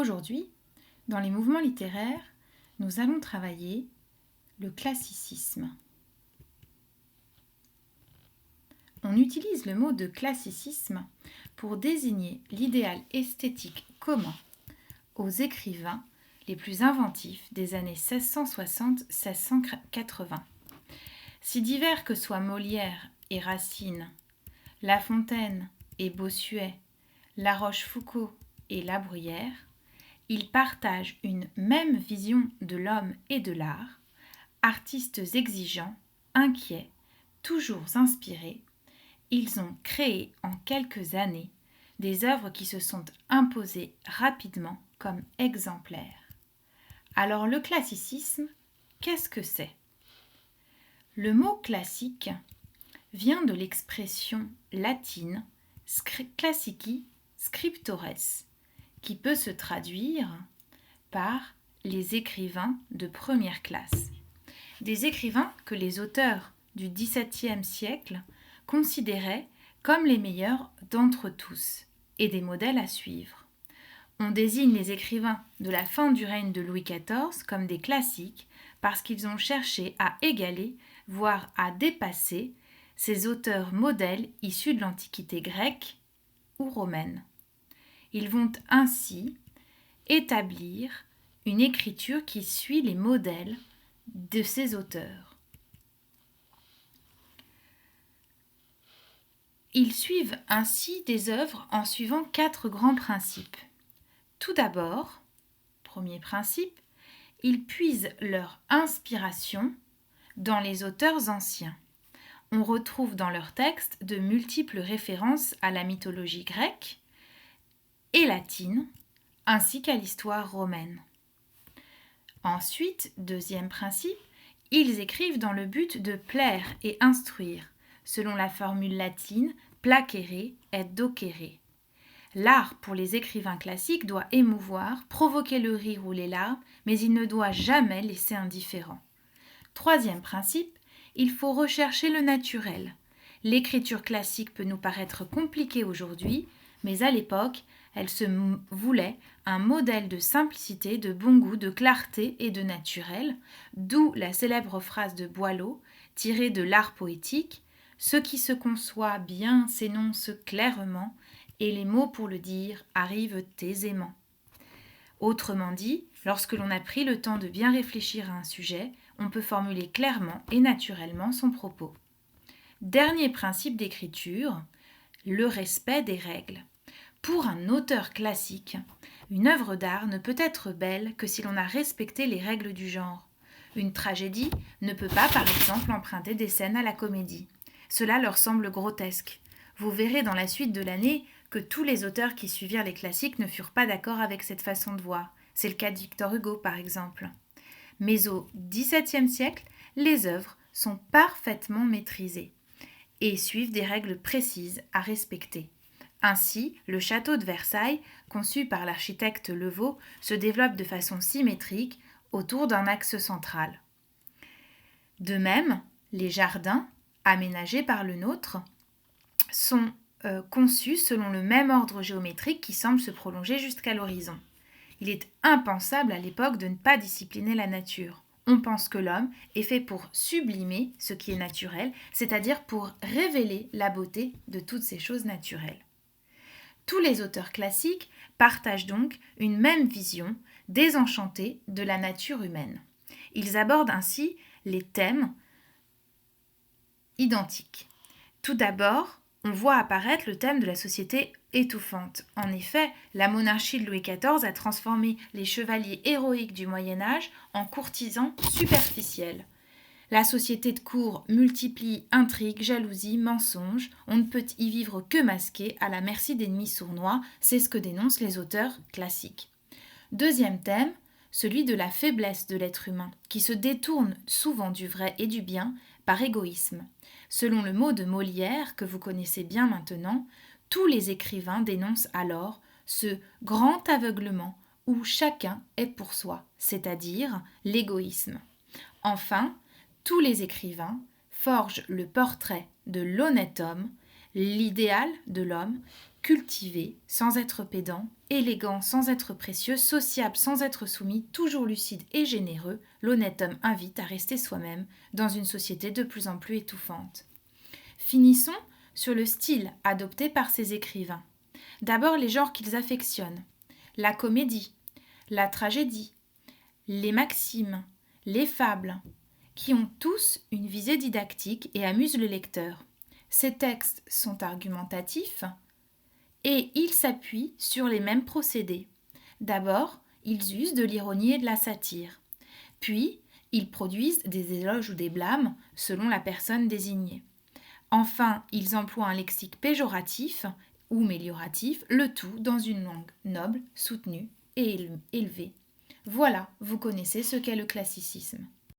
Aujourd'hui, dans les mouvements littéraires, nous allons travailler le classicisme. On utilise le mot de classicisme pour désigner l'idéal esthétique commun aux écrivains les plus inventifs des années 1660-1680. Si divers que soient Molière et Racine, La Fontaine et Bossuet, La Rochefoucauld et La Bruyère, ils partagent une même vision de l'homme et de l'art, artistes exigeants, inquiets, toujours inspirés. Ils ont créé en quelques années des œuvres qui se sont imposées rapidement comme exemplaires. Alors le classicisme, qu'est-ce que c'est ? Le mot classique vient de l'expression latine classici scriptores, qui peut se traduire par les écrivains de première classe. Des écrivains que les auteurs du XVIIe siècle considéraient comme les meilleurs d'entre tous et des modèles à suivre. On désigne les écrivains de la fin du règne de Louis XIV comme des classiques parce qu'ils ont cherché à égaler, voire à dépasser, ces auteurs modèles issus de l'Antiquité grecque ou romaine. Ils vont ainsi établir une écriture qui suit les modèles de ces auteurs. Ils suivent ainsi des œuvres en suivant 4 grands principes. Tout d'abord, premier principe, ils puisent leur inspiration dans les auteurs anciens. On retrouve dans leurs textes de multiples références à la mythologie grecque et latine, ainsi qu'à l'histoire romaine. Ensuite, deuxième principe, ils écrivent dans le but de plaire et instruire, selon la formule latine placere et docere. L'art pour les écrivains classiques doit émouvoir, provoquer le rire ou les larmes, mais il ne doit jamais laisser indifférent. Troisième principe, il faut rechercher le naturel. L'écriture classique peut nous paraître compliquée aujourd'hui, mais à l'époque, elle se voulait un modèle de simplicité, de bon goût, de clarté et de naturel, d'où la célèbre phrase de Boileau, tirée de l'art poétique « Ce qui se conçoit bien s'énonce clairement, et les mots pour le dire arrivent aisément. » Autrement dit, lorsque l'on a pris le temps de bien réfléchir à un sujet, on peut formuler clairement et naturellement son propos. Dernier principe d'écriture, le respect des règles. Pour un auteur classique, une œuvre d'art ne peut être belle que si l'on a respecté les règles du genre. Une tragédie ne peut pas, par exemple, emprunter des scènes à la comédie. Cela leur semble grotesque. Vous verrez dans la suite de l'année que tous les auteurs qui suivirent les classiques ne furent pas d'accord avec cette façon de voir. C'est le cas de Victor Hugo, par exemple. Mais au XVIIe siècle, les œuvres sont parfaitement maîtrisées et suivent des règles précises à respecter. Ainsi, le château de Versailles, conçu par l'architecte Levau, se développe de façon symétrique autour d'un axe central. De même, les jardins, aménagés par le nôtre, sont conçus selon le même ordre géométrique qui semble se prolonger jusqu'à l'horizon. Il est impensable à l'époque de ne pas discipliner la nature. On pense que l'homme est fait pour sublimer ce qui est naturel, c'est-à-dire pour révéler la beauté de toutes ces choses naturelles. Tous les auteurs classiques partagent donc une même vision désenchantée de la nature humaine. Ils abordent ainsi les thèmes identiques. Tout d'abord, on voit apparaître le thème de la société étouffante. En effet, la monarchie de Louis XIV a transformé les chevaliers héroïques du Moyen-Âge en courtisans superficiels. La société de cour multiplie intrigues, jalousies, mensonges. On ne peut y vivre que masqué, à la merci d'ennemis sournois. C'est ce que dénoncent les auteurs classiques. Deuxième thème, celui de la faiblesse de l'être humain, qui se détourne souvent du vrai et du bien par égoïsme. Selon le mot de Molière, que vous connaissez bien maintenant, tous les écrivains dénoncent alors ce grand aveuglement où chacun est pour soi, c'est-à-dire l'égoïsme. Enfin, tous les écrivains forgent le portrait de l'honnête homme, l'idéal de l'homme, cultivé sans être pédant, élégant sans être précieux, sociable sans être soumis, toujours lucide et généreux, l'honnête homme invite à rester soi-même dans une société de plus en plus étouffante. Finissons sur le style adopté par ces écrivains. D'abord les genres qu'ils affectionnent. La comédie, la tragédie, les maximes, les fables, qui ont tous une visée didactique et amusent le lecteur. Ces textes sont argumentatifs et ils s'appuient sur les mêmes procédés. D'abord, ils usent de l'ironie et de la satire. Puis, ils produisent des éloges ou des blâmes selon la personne désignée. Enfin, ils emploient un lexique péjoratif ou mélioratif, le tout dans une langue noble, soutenue et élevée. Voilà, vous connaissez ce qu'est le classicisme.